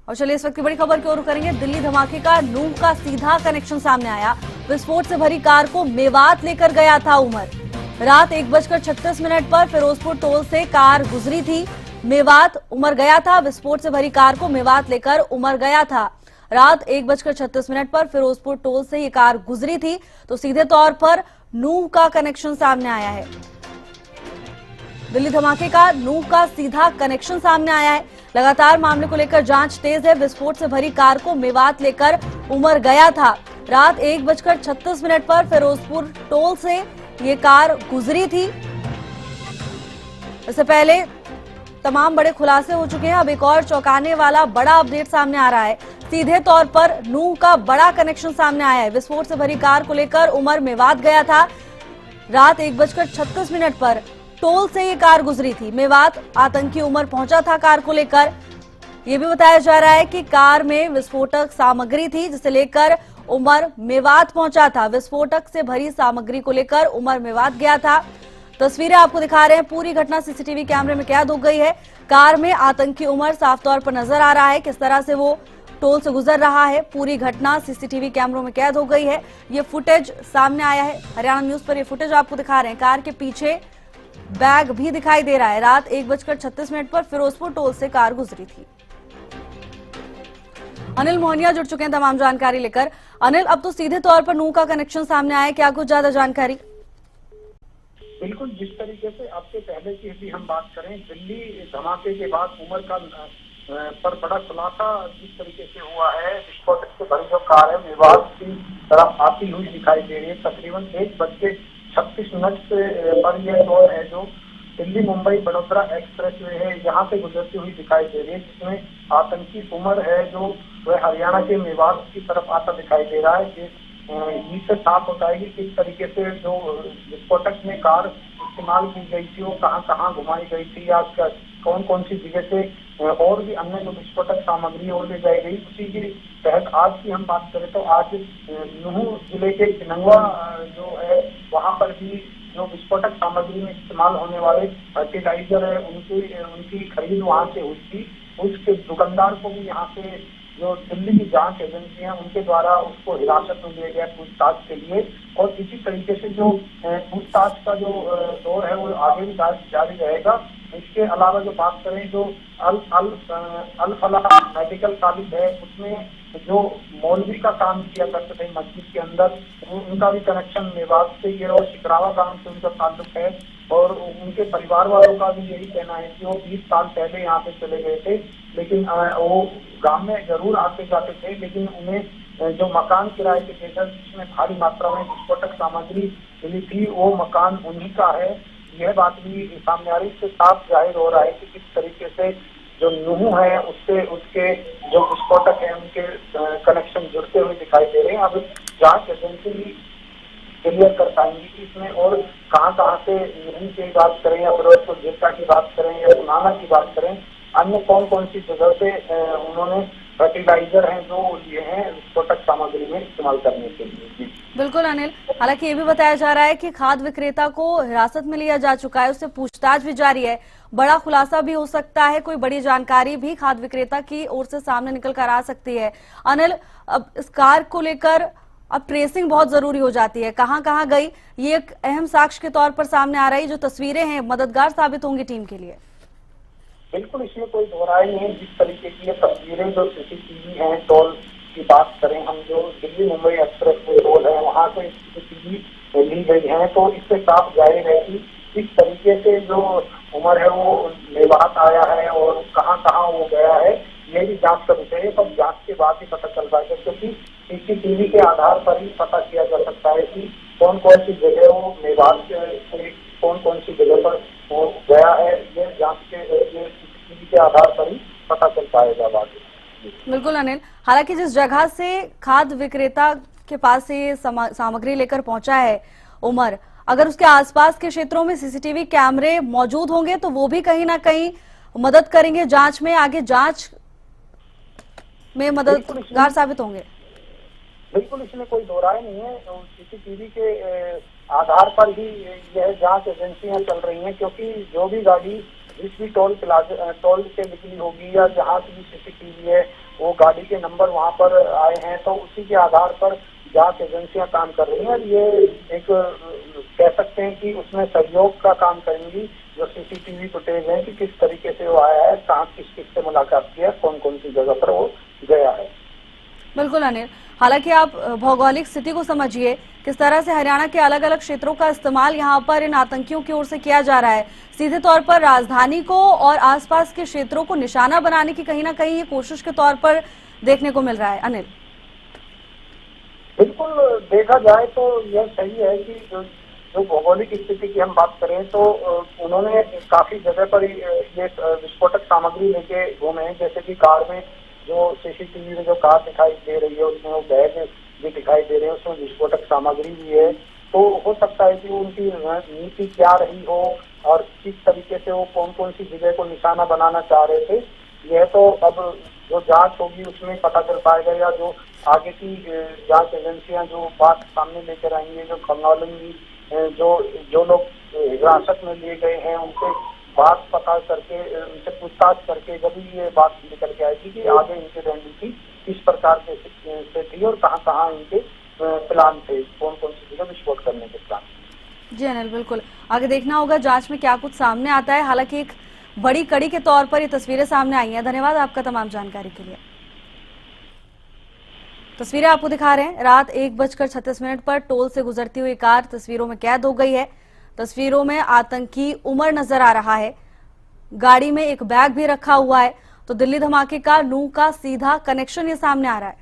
और चलिए इस वक्त की बड़ी खबर की ओर करेंगे। दिल्ली धमाके का नूह का सीधा कनेक्शन सामने आया। विस्फोट से भरी कार को मेवात लेकर गया था उमर। रात 1:36 पर फिरोजपुर टोल से कार गुजरी थी। मेवात उमर गया था। विस्फोट से भरी कार को मेवात लेकर उमर गया था। रात 1:36 पर फिरोजपुर टोल से ये कार गुजरी थी, तो सीधे तौर पर नूह का कनेक्शन सामने आया है। दिल्ली धमाके का नूह का सीधा कनेक्शन सामने आया है। लगातार मामले को लेकर जांच तेज है। विस्फोट से भरी कार को मेवात लेकर उमर गया था। रात 1:36 पर फिरोजपुर टोल से ये कार गुजरी थी। इससे पहले तमाम बड़े खुलासे हो चुके हैं। अब एक और चौंकाने वाला बड़ा अपडेट सामने आ रहा है। सीधे तौर पर नूह का बड़ा कनेक्शन सामने आया है। विस्फोट से भरी कार को लेकर उमर मेवात गया था। रात 1:36 पर टोल से ये कार गुजरी थी। मेवात आतंकी उमर पहुंचा था कार को लेकर। ये भी बताया जा रहा है कि कार में विस्फोटक सामग्री थी, जिसे लेकर उमर मेवात पहुंचा था। विस्फोटक से भरी सामग्री को लेकर उमर मेवात गया था। तस्वीरें आपको दिखा रहे हैं। पूरी घटना सीसीटीवी कैमरे में कैद हो गई है। कार में आतंकी उमर साफ तौर पर नजर आ रहा है, किस तरह से वो टोल से गुजर रहा है। पूरी घटना सीसीटीवी कैमरों में कैद हो गई है। ये फुटेज सामने आया है। हरियाणा न्यूज पर ये फुटेज आपको दिखा रहे हैं। कार के पीछे बैग भी दिखाई दे रहा है। रात 1:36 पर फिरोजपुर टोल से कार गुजरी थी। अनिल मोहनिया जुड़ चुके हैं तमाम जानकारी लेकर। अनिल, अब तो सीधे तौर पर नूह का कनेक्शन सामने आया है, क्या कुछ ज्यादा जानकारी? बिल्कुल, जिस तरीके से आपसे पहले की यदि हम बात करें, दिल्ली धमाके के बाद उमर का पर बड़ा खुलासा जिस तरीके से हुआ है। विस्फोटक से भरी जो कार है मेवात की तरफ आती हुई दिखाई दे रही है। तकरीबन 1:36 पर यह टोल है जो दिल्ली मुंबई बड़ोदरा एक्सप्रेसवे है, यहाँ से गुजरती हुई दिखाई दे रही है, जिसमें आतंकी उमर है जो वह हरियाणा के मेवात की तरफ आता दिखाई दे रहा है। इससे साफ होता है कि किस तरीके से जो विस्फोटक में कार इस्तेमाल की गई थी वो कहाँ कहाँ घुमाई गई थी, या कौन कौन सी जगह से और भी अन्य जो विस्फोटक सामग्री और ले जाई गई। उसी के तहत आज की हम बात करें तो आज नूह जिले के किनंगवा जो है वहाँ पर भी जो विस्फोटक सामग्री में इस्तेमाल होने वाले फर्टिलाइजर है उनकी खरीद वहाँ से हुई थी। उसके दुकानदार को भी यहाँ से जो दिल्ली की जांच एजेंसी है उनके द्वारा उसको हिरासत में लिया गया पूछताछ के लिए। और इसी तरीके से जो पूछताछ का जो दौर है वो आगे भी जारी रहेगा। इसके अलावा जो बात करें जो अल फलाह मेडिकल कॉलेज है उसमें जो मौलवी का काम किया करते थे मस्जिद के अंदर, उनका भी कनेक्शन मेवात से है और शिकरावा गांव से उनका ताल्लुक है। और उनके परिवार वालों का भी यही कहना है कि वो 20 साल पहले यहाँ पे चले गए थे, लेकिन वो गांव में जरूर आते जाते थे, लेकिन उन्हें जो मकान किराए के देकर जिसमें भारी मात्रा में विस्फोटक सामग्री मिली थी वो मकान उन्हीं का है। यह बात भी सामने आ रही, इससे साफ जाहिर हो रहा है कि किस तरीके से जो नूह है उससे उसके जो विस्फोटक है उनके कनेक्शन जुड़ते हुए दिखाई दे रहे हैं। अब जांच एजेंसी क्लियर कर पाएंगी कि इसमें और कहाँ से नूह की बात करें या फिरोजपुर जेठा की बात करें या सुनाना की बात करें, अन्य कौन कौन सी जगह से उन्होंने फर्टिलाइजर हैं जो लिए हैं विस्फोटक सामग्री में इस्तेमाल करने के लिए। बिल्कुल अनिल, हालांकि ये भी बताया जा रहा है कि खाद विक्रेता को हिरासत में लिया जा चुका है, उससे पूछताछ भी जारी है। बड़ा खुलासा भी हो सकता है, कोई बड़ी जानकारी भी खाद विक्रेता की ओर से सामने निकल कर आ सकती है। अनिल, अब इस कार को लेकर अब ट्रेसिंग बहुत जरूरी हो जाती है, कहाँ कहाँ गई, ये एक अहम साक्ष्य के तौर पर सामने आ रही। जो तस्वीरें हैं मददगार साबित होंगी टीम के लिए। बिल्कुल, इसमें कोई दोहराई नहीं है। जिस तरीके की ये तस्वीरें जो सीसीटीवी है टोल की बात करें हम, जो Delhi Mumbai express way toll है वहाँ से सीसीटीवी ली गई है, तो इससे साफ जाहिर है कि इस तरीके से जो उमर है वो मेवात आया है और कहाँ कहाँ वो गया है ये भी जांच का विषय है। तो जांच के बाद ही पता चल पाएगा, क्योंकि सीसीटीवी के आधार पर ही पता किया जा सकता है कि कौन कौन सी जगह वो मेवात से कौन कौन सी जगह पर वो गया है। ये जांच के सीसीटीवी के आधार पर ही पता चल पाएगा बाद में। बिल्कुल अनिल, हालांकि जिस जगह से खाद विक्रेता के पास से ये सामग्री लेकर पहुंचा है उमर, अगर उसके आसपास के क्षेत्रों में सीसीटीवी कैमरे मौजूद होंगे तो वो भी कहीं ना कहीं मदद करेंगे जांच में, आगे जांच में मददगार साबित होंगे। बिल्कुल, इसमें कोई दोहराई नहीं है। सीसीटीवी के आधार पर ही यह जांच एजेंसियां चल रही हैं, क्योंकि जो भी गाड़ी जिस भी टोल से निकली होगी या जहाँ से भी सीसीटीवी है वो गाड़ी के नंबर वहां पर आए हैं, तो उसी के आधार पर जांच एजेंसियां काम कर रही हैं। ये एक कह सकते हैं कि उसमें सहयोग का काम करेंगी, जो सीसीटीवी फुटेज है कि किस तरीके से वो आया है, कहाँ किस किस से मुलाकात किया, कौन कौन सी जगह पर वो गया है। बिल्कुल अनिल, हालांकि आप भौगोलिक स्थिति को समझिए, किस तरह से हरियाणा के अलग अलग क्षेत्रों का इस्तेमाल यहाँ पर इन आतंकियों की ओर से किया जा रहा है। सीधे तौर पर राजधानी को और आसपास के क्षेत्रों को निशाना बनाने की कहीं ना कहीं ये कोशिश के तौर पर देखने को मिल रहा है। अनिल, बिल्कुल देखा जाए तो यह सही है कि जो भौगोलिक स्थिति की हम बात करें तो उन्होंने काफी जगह पर ये विस्फोटक सामग्री लेके घूमे हैं। जैसे कि कार में जो सीसीटीवी में जो कार दिखाई दे रही है उसमें वो बैग भी दिखाई दे रहे हैं, उसमें विस्फोटक सामग्री भी है। तो हो सकता है कि उनकी नीति क्या रही हो और किस तरीके से वो कौन कौन सी जगह को निशाना बनाना चाह रहे थे, यह तो अब जो जांच होगी उसमें पता चल पाएगा, या जो आगे की जांच एजेंसियां जो बात सामने लेकर आएंगे, जो खंगालेंगी, जो लोग हिरासत में लिए गए हैं उनसे बात पता करके, उनसे पूछताछ करके जब ये बात निकल के आएगी कि आगे इनकी रणनीति किस प्रकार से थी और कहाँ कहाँ इनके प्लान थे, कौन कौन सी जगह विस्फोट करने के प्लान। जी अनिल, बिल्कुल आगे देखना होगा जांच में क्या कुछ सामने आता है। हालांकि एक बड़ी कड़ी के तौर पर ये तस्वीरें सामने आई हैं। धन्यवाद आपका तमाम जानकारी के लिए। तस्वीरें आपको दिखा रहे हैं, रात 1:36 पर टोल से गुजरती हुई कार तस्वीरों में कैद हो गई है। तस्वीरों में आतंकी उमर नजर आ रहा है, गाड़ी में एक बैग भी रखा हुआ है। तो दिल्ली धमाके का नूह का सीधा कनेक्शन ये सामने आ रहा है।